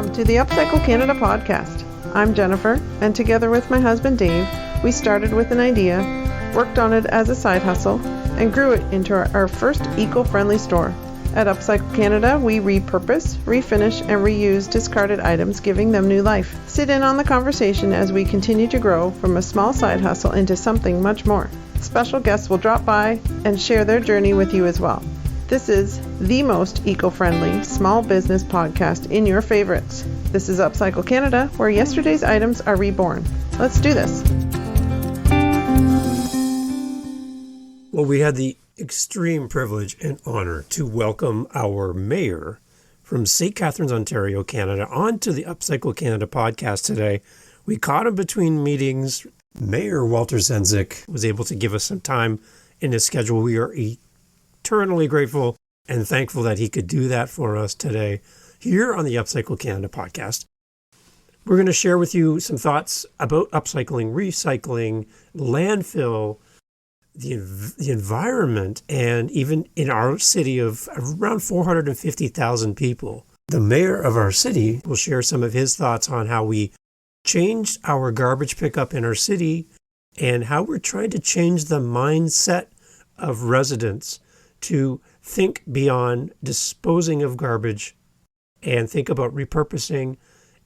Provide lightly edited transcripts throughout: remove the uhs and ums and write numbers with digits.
Welcome to the UpCycle Canada podcast. I'm Jennifer, and together with my husband Dave, we started with an idea, worked on it as a side hustle, and grew it into our first eco-friendly store. At UpCycle Canada, we repurpose, refinish, and reuse discarded items, giving them new life. Sit in on the conversation as we continue to grow from a small side hustle into something much more. Special guests will drop by and share their journey with you as well. This is the most eco-friendly small business podcast in your favorites. This is UpCycle Canada, where yesterday's items are reborn. Let's do this. Well, we had the extreme privilege and honor to welcome our mayor from St. Catharines, Ontario, Canada, onto the UpCycle Canada podcast today. We caught him between meetings. Mayor Walter Sendzik was able to give us some time in his schedule. We are eternally grateful and thankful that he could do that for us today here on the UpCycle Canada podcast. We're going to share with you some thoughts about upcycling, recycling, landfill, the environment, and even in our city of around 450,000 people. The mayor of our city will share some of his thoughts on how we changed our garbage pickup in our city and how we're trying to change the mindset of residents to think beyond disposing of garbage and think about repurposing,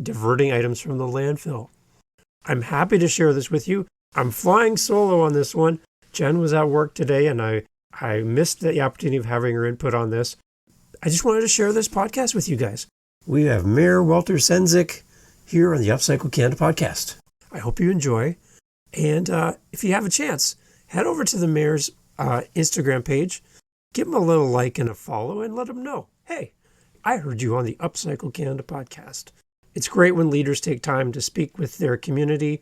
diverting items from the landfill. I'm happy to share this with you. I'm flying solo on this one. Jen was at work today, and I missed the opportunity of having her input on this. I just wanted to share this podcast with you guys. We have Mayor Walter Sendzik here on the UpCycle Canada podcast. I hope you enjoy. And if you have a chance, head over to the mayor's Instagram page, give him a little like and a follow, and let him know, hey, I heard you on the UpCycle Canada podcast. It's great when leaders take time to speak with their community.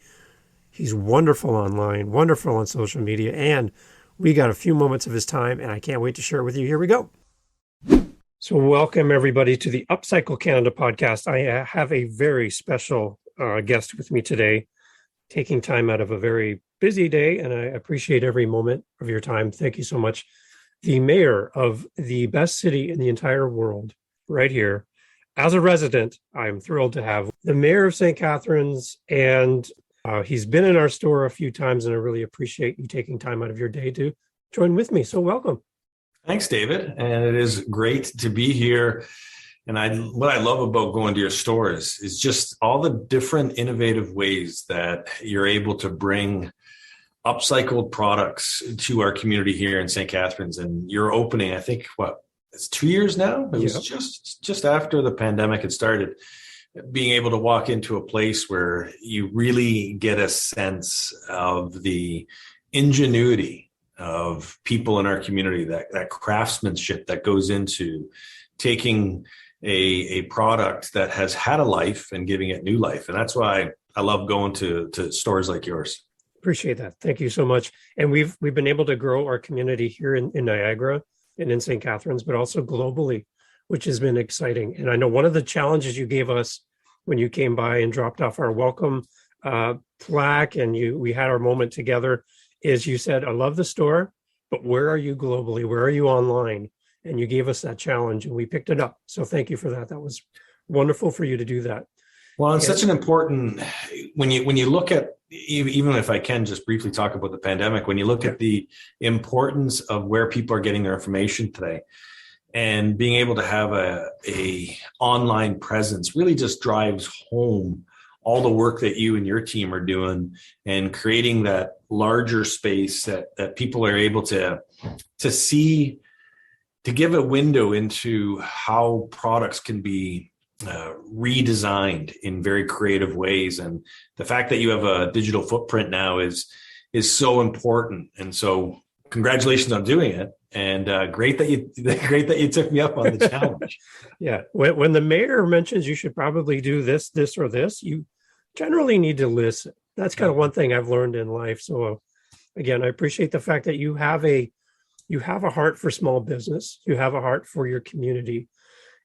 He's wonderful online, wonderful on social media, and we got a few moments of his time, and I can't wait to share it with you. Here we go. So welcome, everybody, to the UpCycle Canada podcast. I have a very special guest with me today, taking time out of a very busy day, and I appreciate every moment of your time. Thank you so much. The mayor of the best city in the entire world, right here. As a resident, I'm thrilled to have the mayor of St. Catharines, and he's been in our store a few times, and I really appreciate you taking time out of your day to join with me. So welcome. Thanks, David. And it is great to be here. And what I love about going to your stores is just all the different innovative ways that you're able to bring upcycled products to our community here in St. Catharines. And you're opening, I think, it's 2 years now? It was just after the pandemic had started. Being able to walk into a place where you really get a sense of the ingenuity of people in our community, that craftsmanship that goes into taking a product that has had a life and giving it new life. And that's why I love going to stores like yours. Appreciate that. Thank you so much. And we've been able to grow our community here in Niagara and in St. Catharines, but also globally, which has been exciting. And I know one of the challenges you gave us when you came by and dropped off our welcome plaque and we had our moment together is you said, I love the store, but where are you globally? Where are you online? And you gave us that challenge and we picked it up. So thank you for that. That was wonderful for you to do that. Well, it's such an important, when you look at, even if I can just briefly talk about the pandemic, when you look at the importance of where people are getting their information today, and being able to have a online presence really just drives home all the work that you and your team are doing and creating that larger space that people are able to see, to give a window into how products can be redesigned in very creative ways. And the fact that you have a digital footprint now is so important. And so congratulations on doing it. And great that you took me up on the challenge. Yeah. When the mayor mentions you should probably do this, or this, you generally need to listen. That's kind of one thing I've learned in life. So again, I appreciate the fact that you have a heart for small business. You have a heart for your community.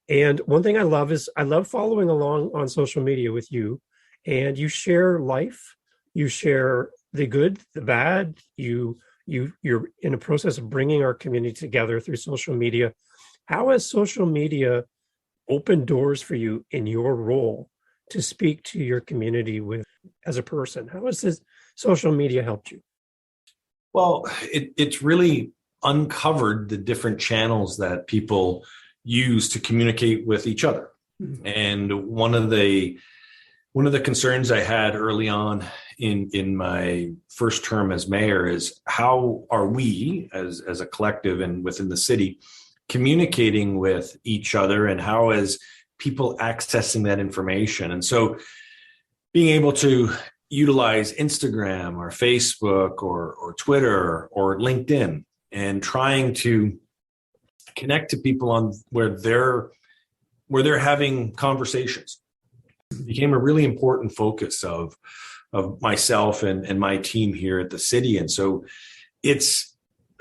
And one thing I love is I love following along on social media with you, and you share life, you share the good, the bad, you're in a process of bringing our community together through social media. How has social media opened doors for you in your role to speak to your community with as a person? How has this social media helped you? Well, it's really uncovered the different channels that people use to communicate with each other. Mm-hmm. And one of the concerns I had early on in my first term as mayor is, how are we as a collective and within the city communicating with each other, and how is people accessing that information? And so being able to utilize Instagram or Facebook or Twitter or LinkedIn, and trying to connect to people on where they're having conversations became a really important focus of myself and my team here at the city. And so it's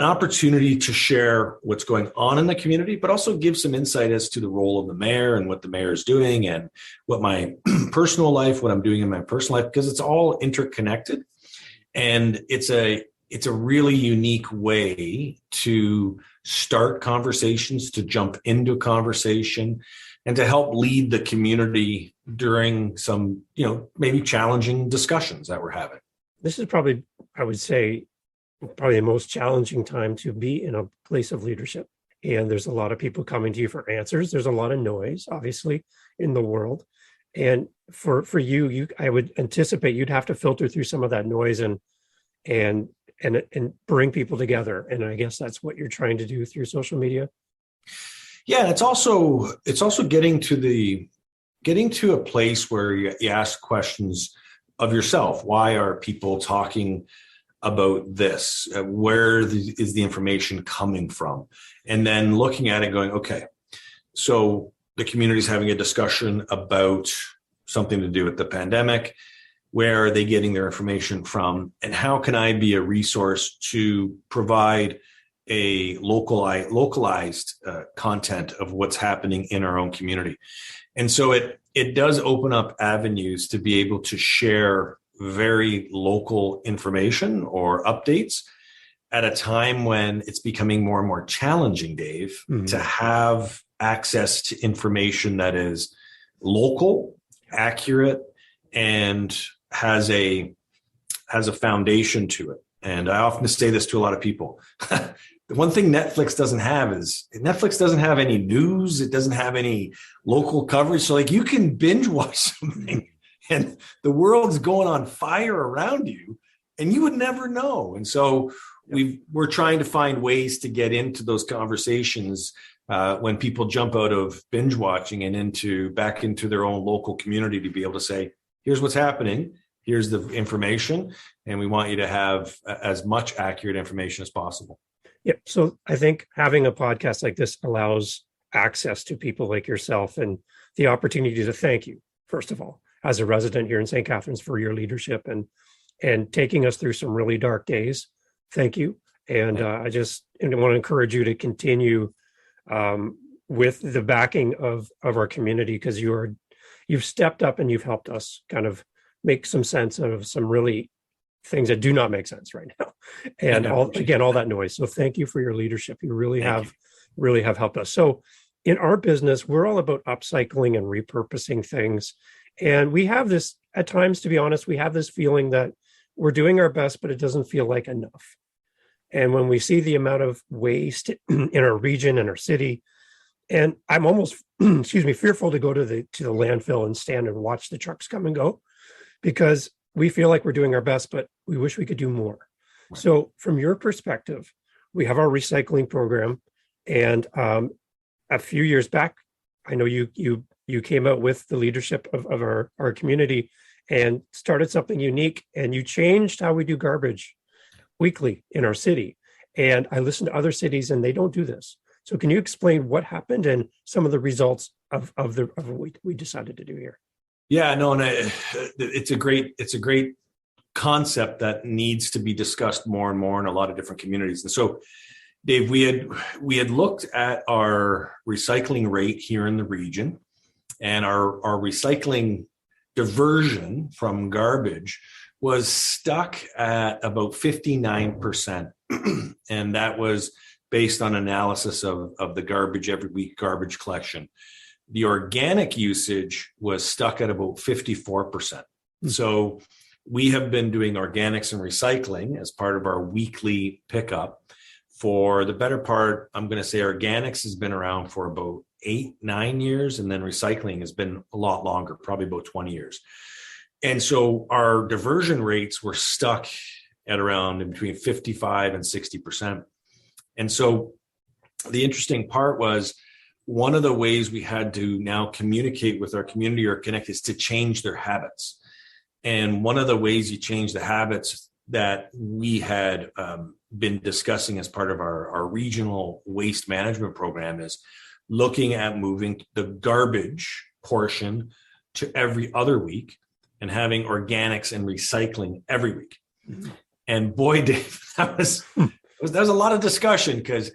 an opportunity to share what's going on in the community, but also give some insight as to the role of the mayor and what the mayor is doing, and what my personal life, what I'm doing in my personal life, because it's all interconnected. And it's a really unique way to start conversations, to jump into conversation, and to help lead the community during some, maybe challenging discussions that we're having. This is probably, I would say, probably the most challenging time to be in a place of leadership. And there's a lot of people coming to you for answers. There's a lot of noise, obviously, in the world. And for you, I would anticipate you'd have to filter through some of that noise and bring people together. And I guess that's what you're trying to do through social media. Yeah, it's also getting to a place where you ask questions of yourself. Why are people talking about this? Where is the information coming from? And then looking at it going, okay, so the community is having a discussion about something to do with the pandemic. Where are they getting their information from? And how can I be a resource to provide a localized content of what's happening in our own community? And so it does open up avenues to be able to share very local information or updates at a time when it's becoming more and more challenging, Dave, to have access to information that is local, accurate, and has a foundation to it. And I often say this to a lot of people. The one thing Netflix doesn't have is Netflix doesn't have any news. It doesn't have any local coverage. So you can binge watch something and the world's going on fire around you and you would never know. And so we're trying to find ways to get into those conversations when people jump out of binge watching and back into their own local community, to be able to say, here's what's happening. Here's the information. And we want you to have as much accurate information as possible. Yeah. So I think having a podcast like this allows access to people like yourself and the opportunity to thank you, first of all, as a resident here in St. Catharines, for your leadership and taking us through some really dark days. Thank you. And I want to encourage you to continue with the backing of our community, because you've stepped up and you've helped us kind of make some sense of some really things that do not make sense right now. And all that noise. So thank you for your leadership. You really have helped us. So in our business, we're all about upcycling and repurposing things. And we have this, at times, to be honest, we have this feeling that we're doing our best, but it doesn't feel like enough. And when we see the amount of waste in our region and our city, and I'm almost, fearful to go to the landfill and stand and watch the trucks come and go, because we feel like we're doing our best, but we wish we could do more. Right. So from your perspective, we have our recycling program. And a few years back, I know you came out with the leadership of our community and started something unique, and you changed how we do garbage weekly in our city. And I listen to other cities and they don't do this. So can you explain what happened and some of the results of what we decided to do here? Yeah, no, and it's a great concept that needs to be discussed more and more in a lot of different communities. And so, Dave, we had looked at our recycling rate here in the region, and our recycling diversion from garbage was stuck at about 59%. And that was based on analysis of the garbage every week garbage collection. The organic usage was stuck at about 54%. So we have been doing organics and recycling as part of our weekly pickup for the better part. I'm going to say organics has been around for about 8-9 years, and then recycling has been a lot longer, probably about 20 years. And so our diversion rates were stuck at around in between 55 and 60%. And so the interesting part was, one of the ways we had to now communicate with our community or connect is to change their habits. And one of the ways you change the habits that we had been discussing as part of our regional waste management program is looking at moving the garbage portion to every other week and having organics and recycling every week. Mm-hmm. And boy, Dave, that was a lot of discussion, because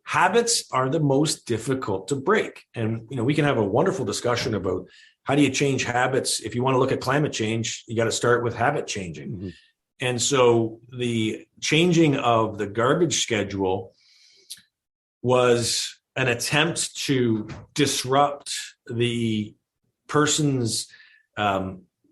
habits are the most difficult to break. And, we can have a wonderful discussion about how do you change habits. If you want to look at climate change, you got to start with habit changing. Mm-hmm. And so the changing of the garbage schedule was an attempt to disrupt the person's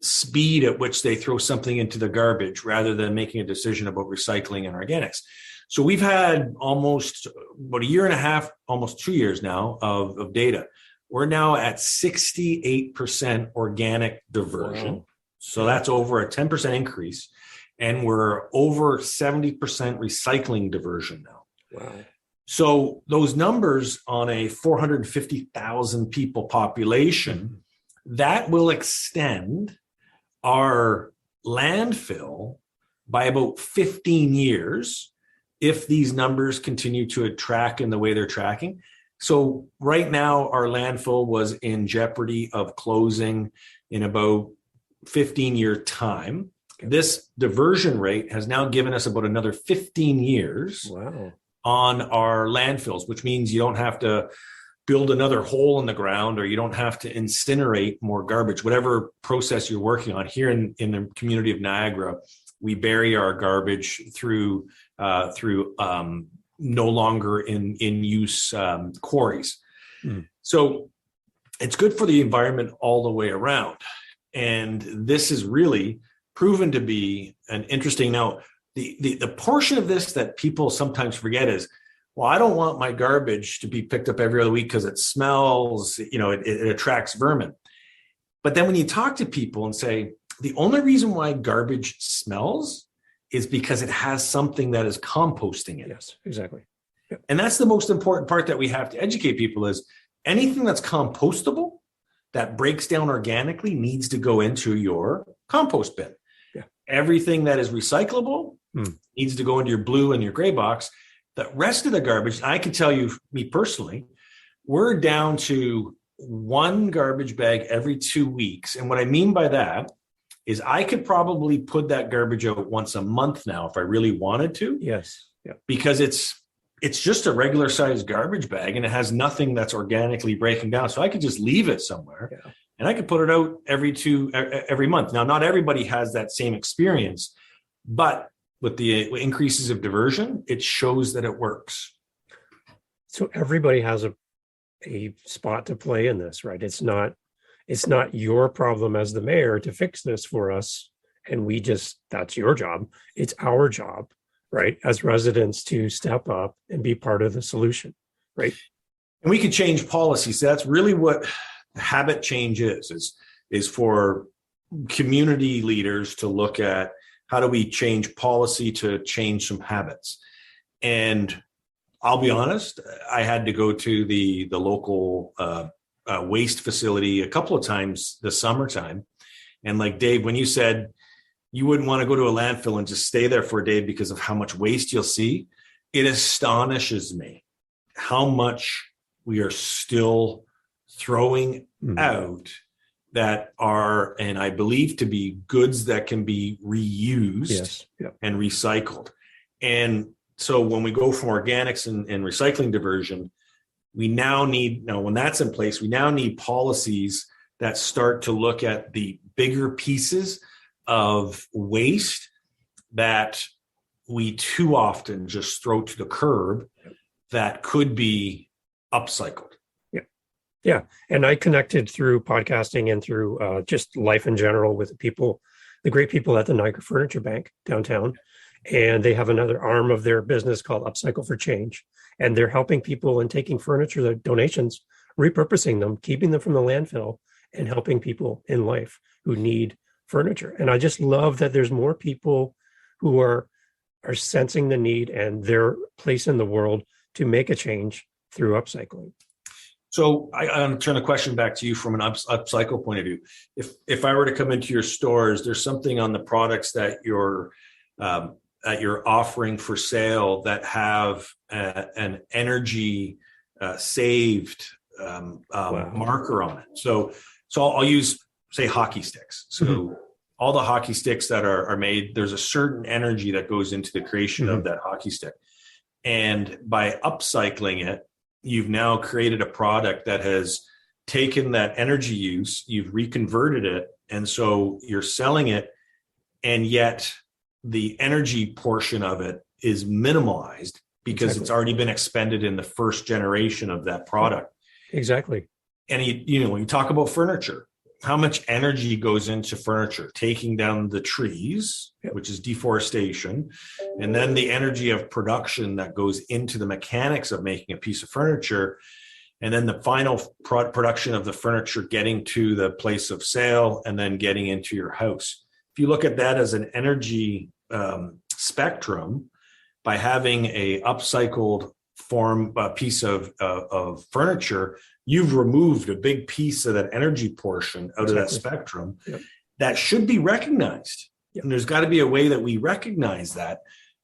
speed at which they throw something into the garbage, rather than making a decision about recycling and organics. So we've had almost about a year and a half, almost 2 years now of data. We're now at 68% organic diversion. Wow. So that's over a 10% increase. And we're over 70% recycling diversion now. Wow. So those numbers on a 450,000 people population, that will extend our landfill by about 15 years if these numbers continue to track in the way they're tracking. So right now, our landfill was in jeopardy of closing in about 15-year time. This diversion rate has now given us about another 15 years on our landfills, which means you don't have to build another hole in the ground, or you don't have to incinerate more garbage, whatever process you're working on. Here in the community of Niagara, we bury our garbage through no longer in use quarries. So it's good for the environment all the way around. And this is really proven to be an interesting. Now, the portion of this that people sometimes forget is, well, I don't want my garbage to be picked up every other week because it smells, it attracts vermin. But then when you talk to people and say, the only reason why garbage smells is because it has something that is composting it. Yes, exactly. Yep. And that's the most important part that we have to educate people is anything that's compostable, that breaks down organically, needs to go into your compost bin. Yeah. Everything that is recyclable needs to go into your blue and your gray box. The rest of the garbage, I can tell you, me personally, we're down to one garbage bag every 2 weeks. And what I mean by that is I could probably put that garbage out once a month now if I really wanted to. Yes. Yeah. Because it's just a regular sized garbage bag and it has nothing that's organically breaking down. So I could just leave it somewhere and I could put it out every month. Now, not everybody has that same experience, but with the increases of diversion, it shows that it works. So everybody has a spot to play in this, right? It's not your problem as the mayor to fix this for us. And that's your job. It's our job, right? As residents to step up and be part of the solution, right? And we can change policies. So that's really what habit change is for community leaders to look at how do we change policy to change some habits. And I'll be honest, I had to go to the local waste facility a couple of times this summertime. And like Dave, when you said you wouldn't want to go to a landfill and just stay there for a day because of how much waste you'll see, it astonishes me how much we are still throwing out that are, and I believe to be goods that can be reused and recycled. And so when we go from organics and recycling diversion, we now need, when that's in place, we now need policies that start to look at the bigger pieces of waste that we too often just throw to the curb that could be upcycled. Yeah. Yeah. And I connected through podcasting and through just life in general with the great people at the Niagara Furniture Bank downtown. And they have another arm of their business called UpCycle for Change. And they're helping people and taking furniture, their donations, repurposing them, keeping them from the landfill, and helping people in life who need furniture. And I just love that there's more people who are sensing the need and their place in the world to make a change through upcycling. So I'm going to turn the question back to you from an upcycle point of view. If I were to come into your stores, there's something on the products that you're offering for sale that have an energy saved Wow. marker on it. So I'll use, say, hockey sticks. So all the hockey sticks that are made, there's a certain energy that goes into the creation of that hockey stick. And by upcycling it, you've now created a product that has taken that energy use, you've reconverted it, and so you're selling it, and yet the energy portion of it is minimalized because It's already been expended in the first generation of that product. Exactly. And when you talk about furniture, how much energy goes into furniture? Taking down the trees, which is deforestation, and then the energy of production that goes into the mechanics of making a piece of furniture, and then the final production of the furniture getting to the place of sale and then getting into your house. If you look at that as an energy spectrum, by having a upcycled piece of furniture, you've removed a big piece of that energy portion out of that spectrum. That should be recognized. And there's got to be a way that we recognize that.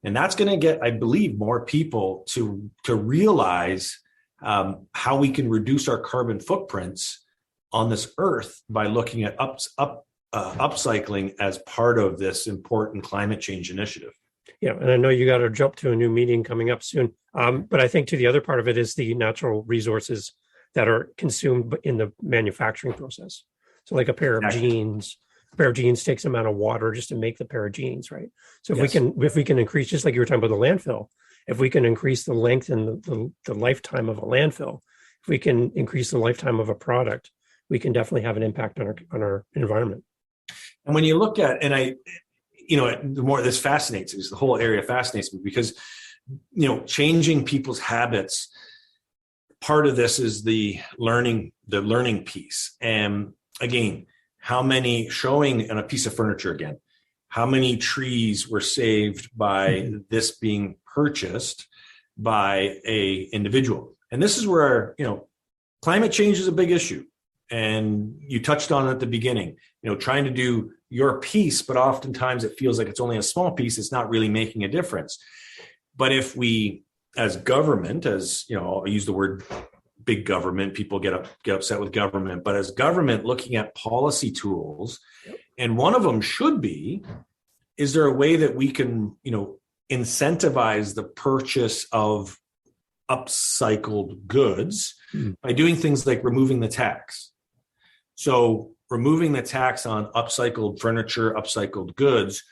And that's going to get, I believe, more people to realize how we can reduce our carbon footprints on this earth by looking at upcycling as part of this important climate change initiative. Yeah, and I know you got to jump to a new meeting coming up soon. But I think the other part of it is the natural resources that are consumed in the manufacturing process. So like a pair of jeans takes an amount of water just to make the pair of jeans, right? So if we can increase, just like you were talking about the landfill, if we can increase the length and the lifetime of a landfill, if we can increase the lifetime of a product, we can definitely have an impact on our environment. And when you look at, the more this fascinates me, the whole area fascinates me because, changing people's habits, part of this is the learning piece. And again, showing on a piece of furniture again, how many trees were saved by this being purchased by a individual? And this is where, climate change is a big issue. And you touched on it at the beginning, trying to do your piece, but oftentimes it feels like it's only a small piece. It's not really making a difference. But if we, as government, I'll use the word big government, people get upset with government, but as government looking at policy tools, and one of them should be, is there a way that we can, incentivize the purchase of upcycled goods by doing things like removing the tax? So removing the tax on upcycled furniture, upcycled goods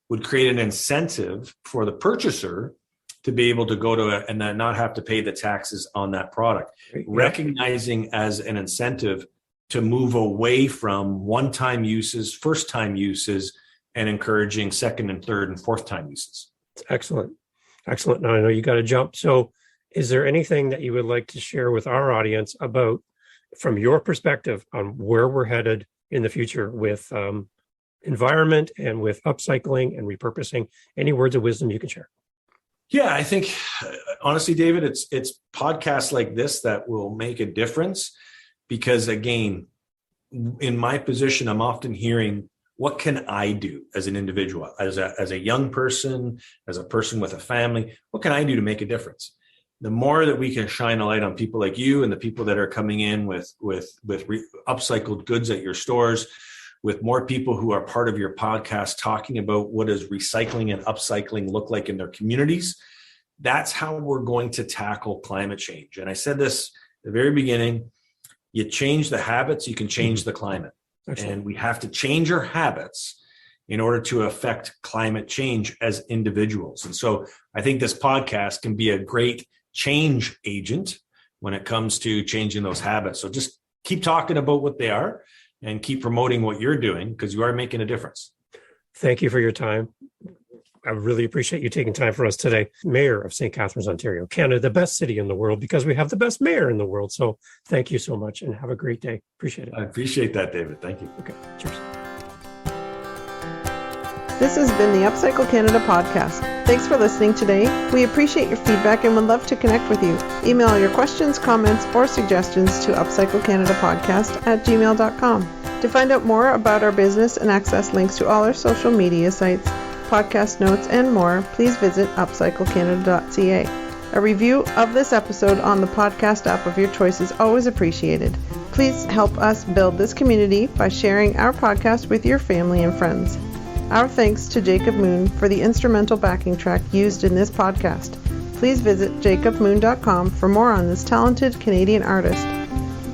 would create an incentive for the purchaser to be able to go to and then not have to pay the taxes on that product. Recognizing as an incentive to move away from one-time uses, first-time uses, and encouraging second and third and fourth-time uses. Excellent. Now I know you got to jump. So is there anything that you would like to share with our audience about, from your perspective, on where we're headed in the future with environment and with upcycling and repurposing? Any words of wisdom you can share? Yeah, I think, honestly, David, it's podcasts like this that will make a difference because, again, in my position, I'm often hearing, what can I do as an individual, as a young person, as a person with a family? What can I do to make a difference? The more that we can shine a light on people like you and the people that are coming in with upcycled goods at your stores, with more people who are part of your podcast talking about what does recycling and upcycling look like in their communities, that's how we're going to tackle climate change. And I said this at the very beginning, you change the habits, you can change the climate. Excellent. And we have to change our habits in order to affect climate change as individuals. And so I think this podcast can be a great change agent when it comes to changing those habits. So just keep talking about what they are and keep promoting what you're doing, because you are making a difference. Thank you for your time. I really appreciate you taking time for us today. Mayor of St. Catharines, Ontario, Canada, the best city in the world, because we have the best mayor in the world. So thank you so much and have a great day. Appreciate it. I appreciate that, David. Thank you. Okay. Cheers. This has been the UpCycle Canada podcast. Thanks for listening today. We appreciate your feedback and would love to connect with you. Email your questions, comments, or suggestions to upcyclecanadapodcast@gmail.com. To find out more about our business and access links to all our social media sites, podcast notes, and more, please visit upcyclecanada.ca. A review of this episode on the podcast app of your choice is always appreciated. Please help us build this community by sharing our podcast with your family and friends. Our thanks to Jacob Moon for the instrumental backing track used in this podcast. Please visit jacobmoon.com for more on this talented Canadian artist.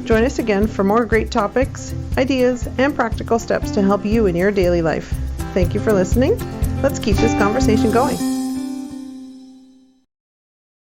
Join us again for more great topics, ideas, and practical steps to help you in your daily life. Thank you for listening. Let's keep this conversation going.